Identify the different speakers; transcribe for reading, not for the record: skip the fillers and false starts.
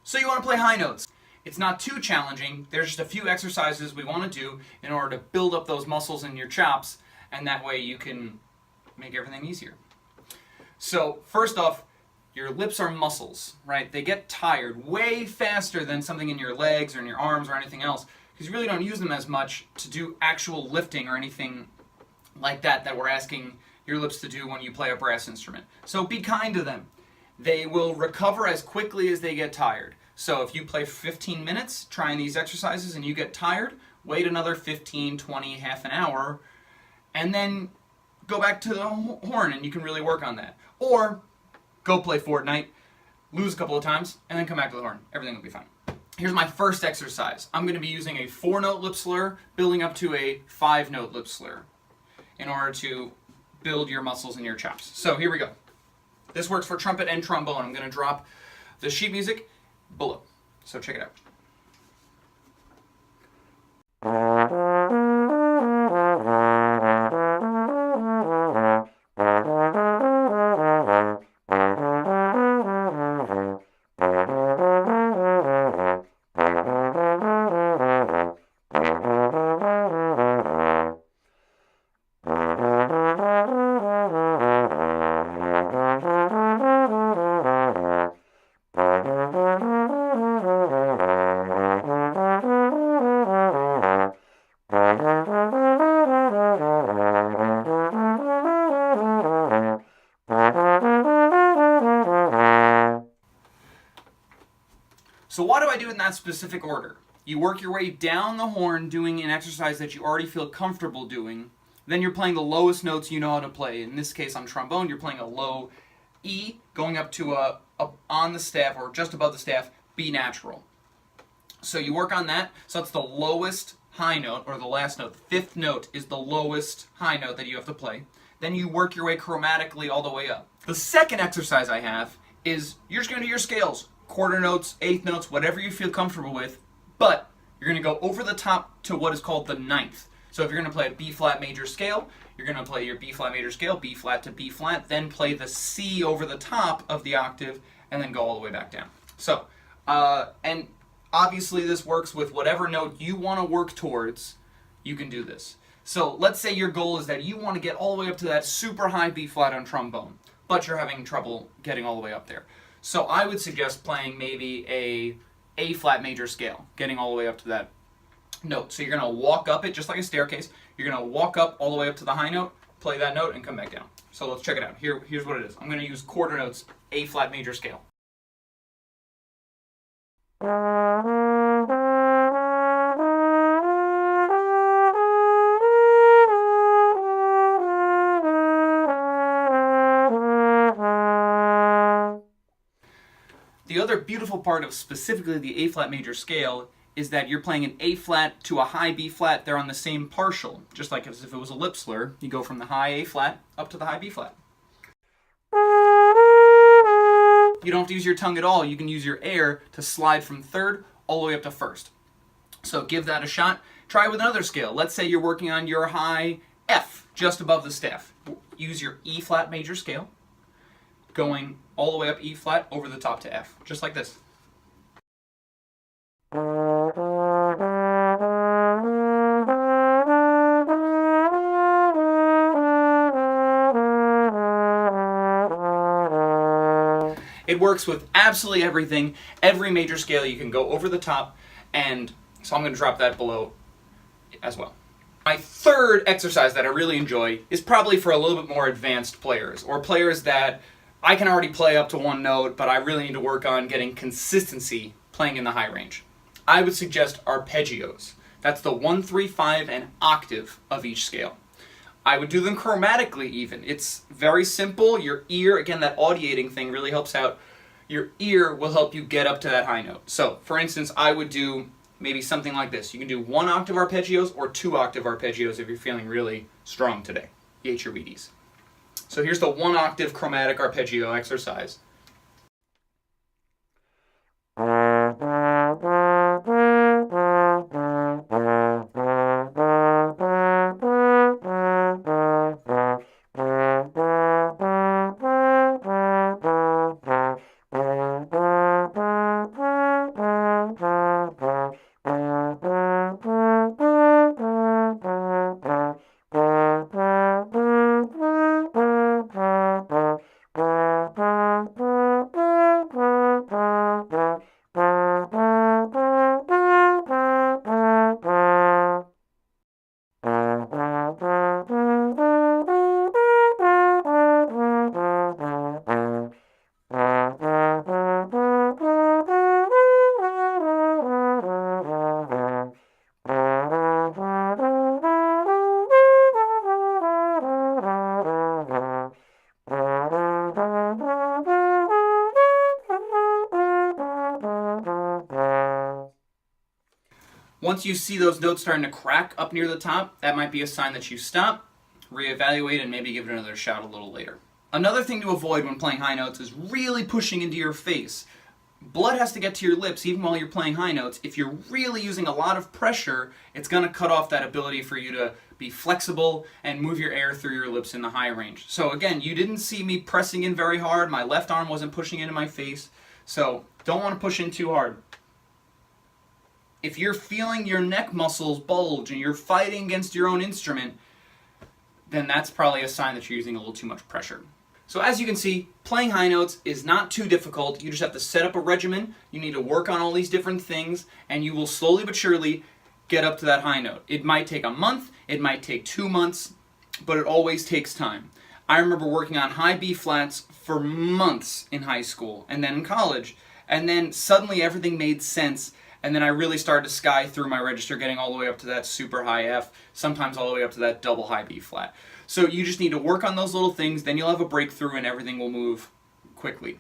Speaker 1: So you want to play high notes. It's not too challenging. There's just a few exercises we want to do in order to build up those muscles in your chops, and that way you can make everything easier. So first off, your lips are muscles, right? They get tired way faster than something in your legs or in your arms or anything else, because you really don't use them as much to do actual lifting or anything like that we're asking your lips to do when you play a brass instrument. So be kind to them. They will recover as quickly as they get tired. So if you play 15 minutes trying these exercises and you get tired, wait another 15, 20, half an hour, and then go back to the horn and you can really work on that. Or go play Fortnite, lose a couple of times, and then come back to the horn. Everything will be fine. Here's my first exercise. I'm going to be using a 4-note lip slur, building up to a 5-note lip slur in order to build your muscles in your chops. So here we go. This works for trumpet and trombone. I'm going to drop the sheet music below. So check it out. So why do I do it in that specific order? You work your way down the horn doing an exercise that you already feel comfortable doing. Then you're playing the lowest notes you know how to play. In this case on trombone, you're playing a low E going up to a on the staff or just above the staff, B natural. So you work on that. So that's the lowest high note or the last note. The 5th note is the lowest high note that you have to play. Then you work your way chromatically all the way up. The second exercise I have is you're just going to do your scales. Quarter notes, 8th notes, whatever you feel comfortable with, but you're going to go over the top to what is called the 9th. So if you're going to play a B flat major scale, you're going to play your B flat major scale, B flat to B flat, then play the C over the top of the octave, and then go all the way back down. So, and obviously this works with whatever note you want to work towards, you can do this. So let's say your goal is that you want to get all the way up to that super high B flat on trombone, but you're having trouble getting all the way up there. So I would suggest playing maybe a flat major scale, getting all the way up to that note. So you're going to walk up it just like a staircase. You're going to walk up all the way up to the high note, play that note, and come back down. So let's check it out. Here's what it is. I'm going to use quarter notes, A flat major scale. The other beautiful part of specifically the A flat major scale is that you're playing an A flat to a high B flat. They're on the same partial, just like as if it was a lip slur. You go from the high A flat up to the high B flat. You don't have to use your tongue at all. You can use your air to slide from 3rd all the way up to 1st. So give that a shot. Try with another scale. Let's say you're working on your high F, just above the staff. Use your E flat major scale, going all the way up E flat over the top to F, just like this. It works with absolutely everything, every major scale you can go over the top, and so I'm going to drop that below as well. My third exercise that I really enjoy is probably for a little bit more advanced players, or players that I can already play up to 1 note, but I really need to work on getting consistency playing in the high range. I would suggest arpeggios. That's the 1, 3, 5, and octave of each scale. I would do them chromatically even. It's very simple. Your ear, again, that audiating thing really helps out. Your ear will help you get up to that high note. So, for instance, I would do maybe something like this. You can do 1 octave arpeggios or 2 octave arpeggios if you're feeling really strong today. HRVDs. So here's the 1 octave chromatic arpeggio exercise. Once you see those notes starting to crack up near the top, that might be a sign that you stop, reevaluate, and maybe give it another shot a little later. Another thing to avoid when playing high notes is really pushing into your face. Blood has to get to your lips even while you're playing high notes. If you're really using a lot of pressure, it's going to cut off that ability for you to be flexible and move your air through your lips in the high range. So again, you didn't see me pressing in very hard. My left arm wasn't pushing into my face. So don't want to push in too hard. If you're feeling your neck muscles bulge and you're fighting against your own instrument, then that's probably a sign that you're using a little too much pressure. So as you can see, playing high notes is not too difficult. You just have to set up a regimen. You need to work on all these different things, and you will slowly but surely get up to that high note. It might take a month, it might take 2 months, but it always takes time. I remember working on high B flats for months in high school and then in college, and then suddenly everything made sense, and then I really started to sky through my register, getting all the way up to that super high F, sometimes all the way up to that double high B flat. So you just need to work on those little things, then you'll have a breakthrough and everything will move quickly.